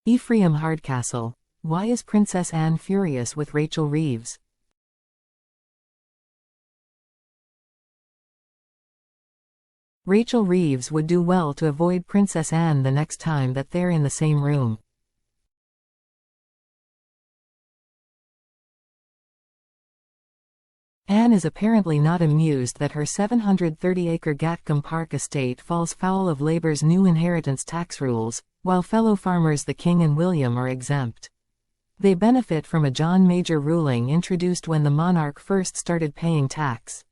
EPHRAIM Hardcastle. Why is Princess Anne furious with Rachel Reeves? Rachel Reeves would do well to avoid Princess Anne the next time that they're in the same room. Anne is apparently not amused that her 730-acre Gatcombe Park estate falls foul of Labour's new inheritance tax rules, while fellow farmers the King and William are exempt. They benefit from a John Major ruling introduced when the monarch first started paying tax.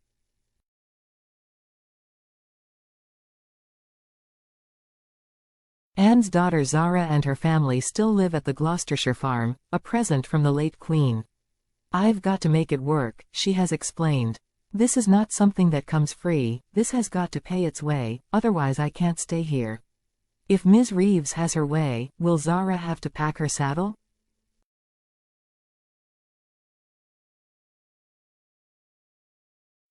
Anne's daughter Zara and her family still live at the Gloucestershire farm, a present from the late Queen. "I've got to make it work," she has explained. "This is not something that comes free, this has got to pay its way, otherwise I can't stay here." If Ms. Reeves has her way, will Zara have to pack her saddle?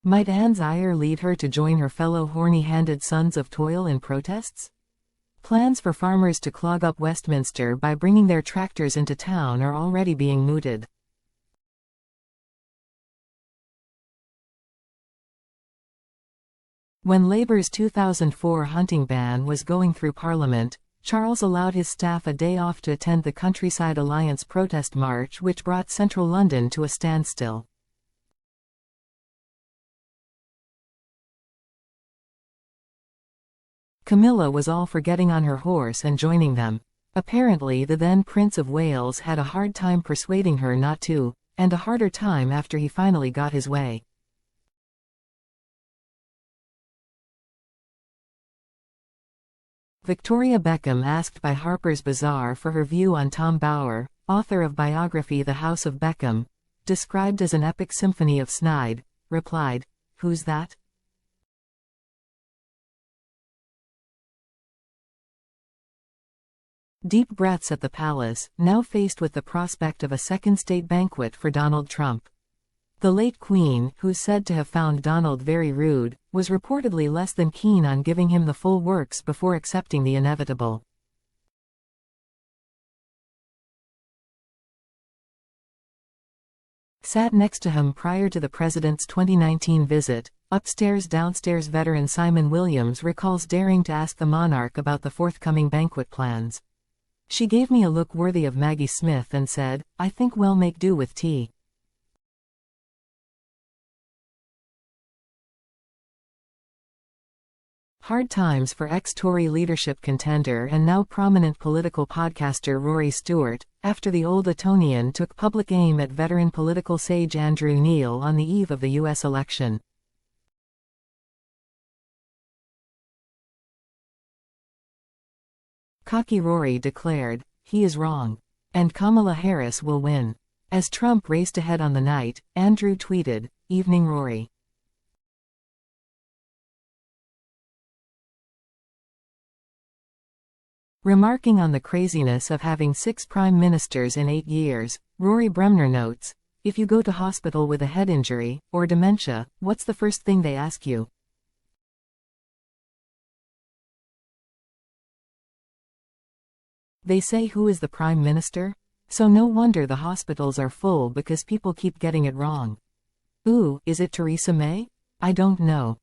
Might Anne's ire lead her to join her fellow horny-handed sons of toil in protests? Plans for farmers to clog up Westminster by bringing their tractors into town are already being mooted. When Labour's 2004 hunting ban was going through Parliament, Charles allowed his staff a day off to attend the Countryside Alliance protest march, which brought central London to a standstill. Camilla was all for getting on her horse and joining them. Apparently the then Prince of Wales had a hard time persuading her not to, and a harder time after he finally got his way. Victoria Beckham asked by Harper's Bazaar for her view on Tom Bower, author of biography The House of Beckham, described as an epic symphony of snide, replied, "Who's that?" Deep breaths at the palace, now faced with the prospect of a second state banquet for Donald Trump. The late Queen, who's said to have found Donald very rude, was reportedly less than keen on giving him the full works before accepting the inevitable. Sat next to him prior to the president's 2019 visit, upstairs-downstairs veteran Simon Williams recalls daring to ask the monarch about the forthcoming banquet plans. "She gave me a look worthy of Maggie Smith and said, 'I think we'll make do with tea.'" Hard times for ex-Tory leadership contender and now prominent political podcaster Rory Stewart, after the Old Etonian took public aim at veteran political sage Andrew Neil on the eve of the U.S. election. Cocky Rory declared, "He is wrong. And Kamala Harris will win." As Trump raced ahead on the night, Andrew tweeted, "Evening Rory." Remarking on the craziness of having 6 prime ministers in 8 years, Rory Bremner notes, "If you go to hospital with a head injury, or dementia, what's the first thing they ask you? They say who is the prime minister? So no wonder the hospitals are full because people keep getting it wrong. Ooh, is it Theresa May? I don't know."